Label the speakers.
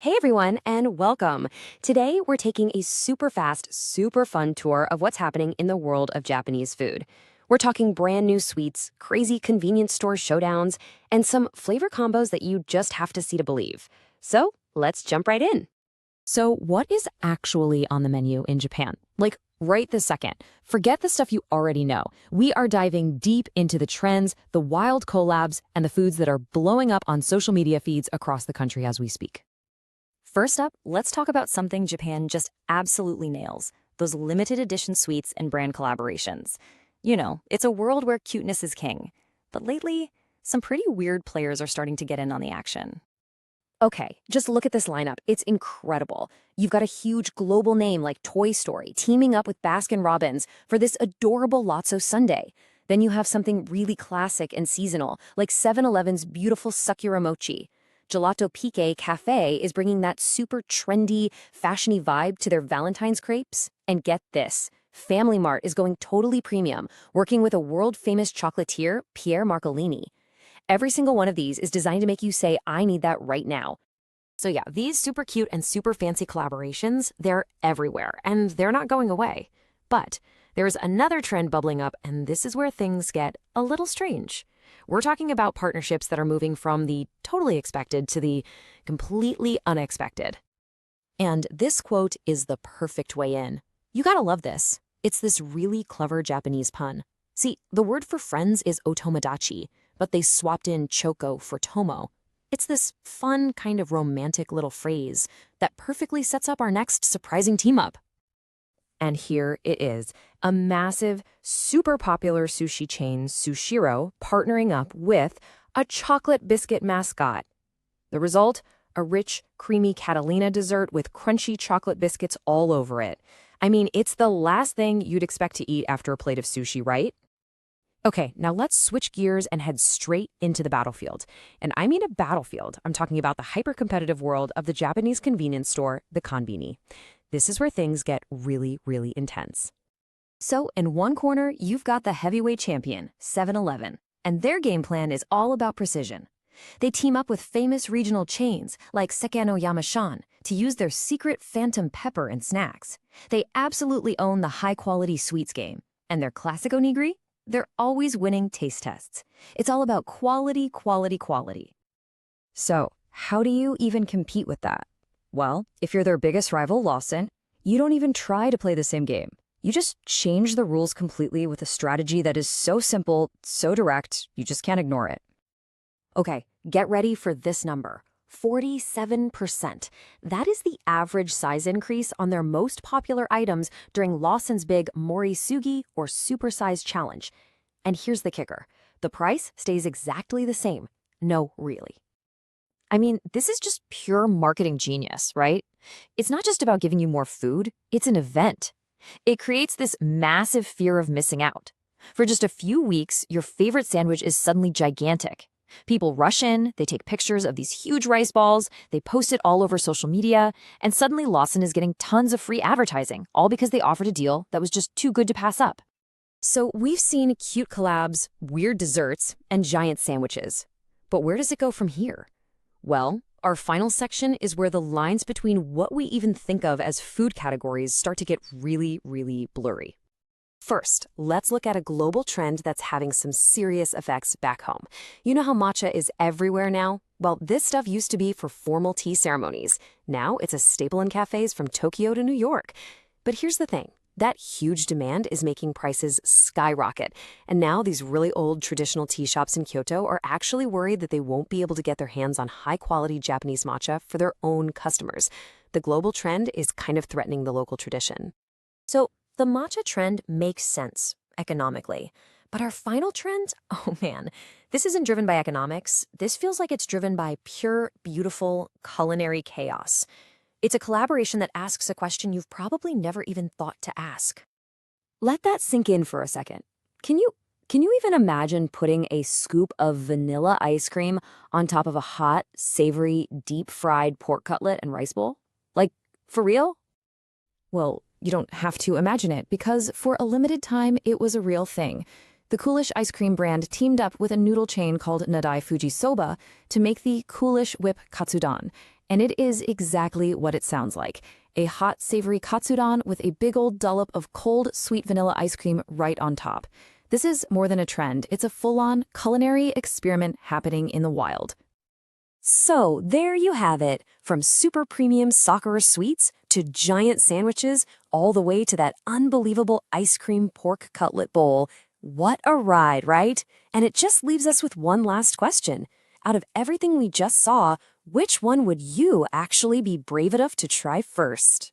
Speaker 1: Hey everyone, and welcome. Today we're taking a super fast, super fun tour of what's happening in the world of Japanese food. We're talking brand new sweets, crazy convenience store showdowns, and some flavor combos that you just have to see to believe. So let's jump right in. So, what is actually on the menu in Japan? Like, right this second. Forget the stuff you already know. We are diving deep into the trends, the wild collabs, and the foods that are blowing up on social media feeds across the country as we speak.
Speaker 2: First up, let's talk about something Japan just absolutely nails, those limited edition sweets and brand collaborations. You know, it's a world where cuteness is king. But lately, some pretty weird players are starting to get in on the action.
Speaker 1: Okay, just look at this lineup. It's incredible. You've got a huge global name like Toy Story teaming up with Baskin-Robbins for this adorable Lotso sundae. Then you have something really classic and seasonal, like 7-Eleven's beautiful Sakura Mochi. Gelato Pique Cafe is bringing that super trendy, fashiony vibe to their Valentine's crepes. And get this, Family Mart is going totally premium, working with a world-famous chocolatier, Pierre Marcolini. Every single one of these is designed to make you say, I need that right now. So yeah, these super cute and super fancy collaborations, they're everywhere, and they're not going away. But there's another trend bubbling up, and this is where things get a little strange. We're talking about partnerships that are moving from the totally expected to the completely unexpected. And this quote is the perfect way in. You gotta love this. It's this really clever Japanese pun. See, the word for friends is otomodachi, but they swapped in choko for tomo. It's this fun, kind of romantic little phrase that perfectly sets up our next surprising team-up. And here it is, a massive, super popular sushi chain, Sushiro, partnering up with a chocolate biscuit mascot. The result? A rich, creamy Catalina dessert with crunchy chocolate biscuits all over it. I mean, it's the last thing you'd expect to eat after a plate of sushi, right? Okay, now let's switch gears and head straight into the battlefield. And I mean a battlefield. I'm talking about the hyper-competitive world of the Japanese convenience store, the konbini. This is where things get really, really intense. So, in one corner, you've got the heavyweight champion, 7-Eleven, and their game plan is all about precision. They team up with famous regional chains like Sekano Yamashan to use their secret phantom pepper in snacks. They absolutely own the high-quality sweets game. And their classic onigiri? They're always winning taste tests. It's all about quality, quality, quality. So, how do you even compete with that? Well, if you're their biggest rival, Lawson, you don't even try to play the same game. You just change the rules completely with a strategy that is so simple, so direct, you just can't ignore it. Okay, get ready for this number. 47%. That is the average size increase on their most popular items during Lawson's big Morisugi or Supersize Challenge. And here's the kicker. The price stays exactly the same. No, really. I mean, this is just pure marketing genius, right? It's not just about giving you more food, it's an event. It creates this massive fear of missing out. For just a few weeks, your favorite sandwich is suddenly gigantic. People rush in, they take pictures of these huge rice balls, they post it all over social media, and suddenly Lawson is getting tons of free advertising, all because they offered a deal that was just too good to pass up. So we've seen cute collabs, weird desserts, and giant sandwiches. But where does it go from here? Well, our final section is where the lines between what we even think of as food categories start to get really, really blurry. First, let's look at a global trend that's having some serious effects back home. You know how matcha is everywhere now? Well, this stuff used to be for formal tea ceremonies. Now it's a staple in cafes from Tokyo to New York. But here's the thing. That huge demand is making prices skyrocket. And now these really old traditional tea shops in Kyoto are actually worried that they won't be able to get their hands on high-quality Japanese matcha for their own customers. The global trend is kind of threatening the local tradition. So the matcha trend makes sense economically. But our final trend? Oh man, this isn't driven by economics. This feels like it's driven by pure, beautiful culinary chaos. It's a collaboration that asks a question you've probably never even thought to ask. Let that sink in for a second. Can you even imagine putting a scoop of vanilla ice cream on top of a hot, savory, deep-fried pork cutlet and rice bowl? Like, for real? Well, you don't have to imagine it, because for a limited time, it was a real thing. The Coolish ice cream brand teamed up with a noodle chain called Nadai Fujisoba to make the Coolish Whip Katsudon. And it is exactly what it sounds like. A hot, savory katsudon with a big old dollop of cold, sweet vanilla ice cream right on top. This is more than a trend. It's a full-on culinary experiment happening in the wild. So there you have it. From super premium Sakura sweets to giant sandwiches, all the way to that unbelievable ice cream pork cutlet bowl. What a ride, right? And it just leaves us with one last question. Out of everything we just saw, which one would you actually be brave enough to try first?